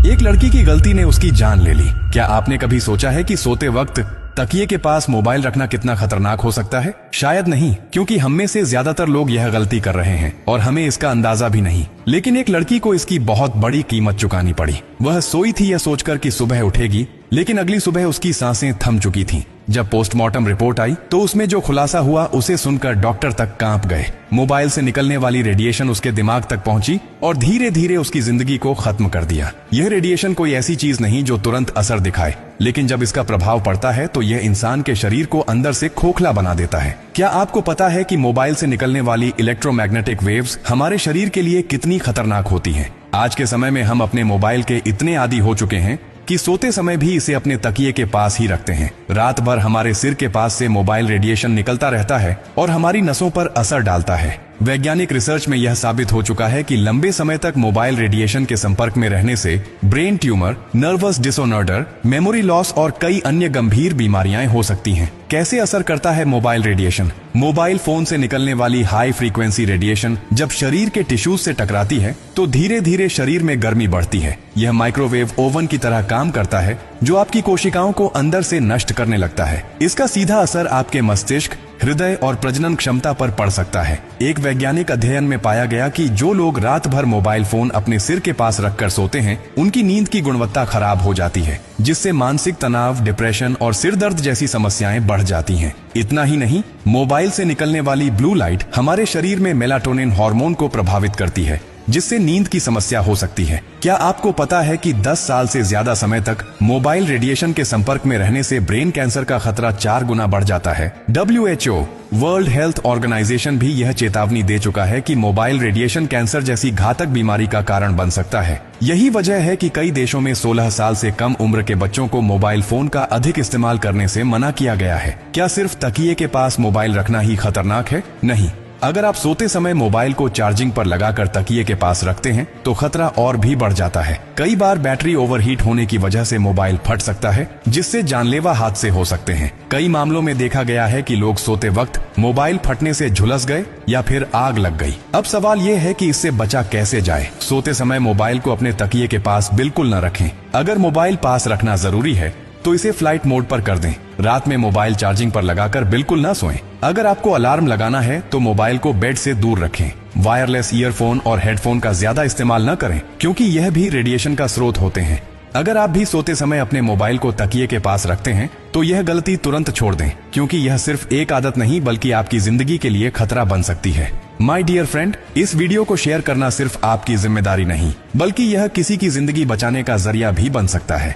एक लड़की की गलती ने उसकी जान ले ली। क्या आपने कभी सोचा है कि सोते वक्त तकिए के पास मोबाइल रखना कितना खतरनाक हो सकता है? शायद नहीं, क्योंकि हम में से ज्यादातर लोग यह गलती कर रहे हैं और हमें इसका अंदाजा भी नहीं। लेकिन एक लड़की को इसकी बहुत बड़ी कीमत चुकानी पड़ी। वह सोई थी यह सोचकर कि सुबह उठेगी, लेकिन अगली सुबह उसकी सांसें थम चुकी थीं। जब पोस्टमार्टम रिपोर्ट आई तो उसमें जो खुलासा हुआ उसे सुनकर डॉक्टर तक कांप गए। मोबाइल से निकलने वाली रेडिएशन उसके दिमाग तक पहुंची और धीरे धीरे उसकी जिंदगी को खत्म कर दिया। यह रेडिएशन कोई ऐसी चीज नहीं जो तुरंत असर दिखाए, लेकिन जब इसका प्रभाव पड़ता है तो यह इंसान के शरीर को अंदर से खोखला बना देता है। क्या आपको पता है कि मोबाइल से निकलने वाली इलेक्ट्रोमैग्नेटिक वेव्स हमारे शरीर के लिए कितनी खतरनाक होती हैं? आज के समय में हम अपने मोबाइल के इतने आदी हो चुके हैं कि सोते समय भी इसे अपने तकिए के पास ही रखते हैं। रात भर हमारे सिर के पास से मोबाइल रेडिएशन निकलता रहता है और हमारी नसों पर असर डालता है। वैज्ञानिक रिसर्च में यह साबित हो चुका है कि लंबे समय तक मोबाइल रेडिएशन के संपर्क में रहने से brain tumour, nervous disorder, memory loss और कई अन्य गंभीर बीमारियां हो सकती हैं। कैसे असर करता है मोबाइल रेडिएशन? मोबाइल फोन से निकलने वाली हाई फ्रीक्वेंसी रेडिएशन जब शरीर के टिश्यूज से टकराती है तो धीरे धीरे शरीर में गर्मी बढ़ती है। यह माइक्रोवेव ओवन की तरह काम करता है जो आपकी कोशिकाओं को अंदर से नष्ट करने लगता है। इसका सीधा असर आपके मस्तिष्क, हृदय और प्रजनन क्षमता पर पड़ सकता है। एक वैज्ञानिक अध्ययन में पाया गया कि जो लोग रात भर मोबाइल फोन अपने सिर के पास रखकर सोते हैं, उनकी नींद की गुणवत्ता खराब हो जाती है, जिससे मानसिक तनाव, डिप्रेशन और सिर दर्द जैसी समस्याएं बढ़ जाती हैं। इतना ही नहीं, मोबाइल से निकलने वाली ब्लू लाइट हमारे शरीर में मेलाटोनिन हार्मोन को प्रभावित करती है, जिससे नींद की समस्या हो सकती है। क्या आपको पता है कि 10 साल से ज्यादा समय तक मोबाइल रेडिएशन के संपर्क में रहने से ब्रेन कैंसर का खतरा 4 गुना बढ़ जाता है? WHO वर्ल्ड हेल्थ ऑर्गेनाइजेशन भी यह चेतावनी दे चुका है कि मोबाइल रेडिएशन कैंसर जैसी घातक बीमारी का कारण बन सकता है। यही वजह है कि कई देशों में 16 साल से कम उम्र के बच्चों को मोबाइल फोन का अधिक इस्तेमाल करने से मना किया गया है। क्या सिर्फ तकिए के पास मोबाइल रखना ही खतरनाक है? नहीं। अगर आप सोते समय मोबाइल को चार्जिंग पर लगाकर तकिए के पास रखते हैं तो खतरा और भी बढ़ जाता है। कई बार बैटरी ओवरहीट होने की वजह से मोबाइल फट सकता है, जिससे जानलेवा हादसे हो सकते हैं। कई मामलों में देखा गया है कि लोग सोते वक्त मोबाइल फटने से झुलस गए या फिर आग लग गई। अब सवाल ये है कि इससे बचा कैसे जाए? सोते समय मोबाइल को अपने तकिए के पास बिल्कुल न रखें। अगर मोबाइल पास रखना जरूरी है तो इसे फ्लाइट मोड पर कर दें। रात में मोबाइल चार्जिंग पर लगाकर बिल्कुल ना सोएं। अगर आपको अलार्म लगाना है तो मोबाइल को बेड से दूर रखें। वायरलेस ईयरफोन और हेडफोन का ज्यादा इस्तेमाल न करें, क्योंकि यह भी रेडिएशन का स्रोत होते हैं। अगर आप भी सोते समय अपने मोबाइल को तकिए के पास रखते हैं तो यह गलती तुरंत छोड़ दें, क्योंकि यह सिर्फ एक आदत नहीं बल्कि आपकी जिंदगी के लिए खतरा बन सकती है। माय डियर फ्रेंड, इस वीडियो को शेयर करना सिर्फ आपकी जिम्मेदारी नहीं, बल्कि यह किसी की जिंदगी बचाने का जरिया भी बन सकता है।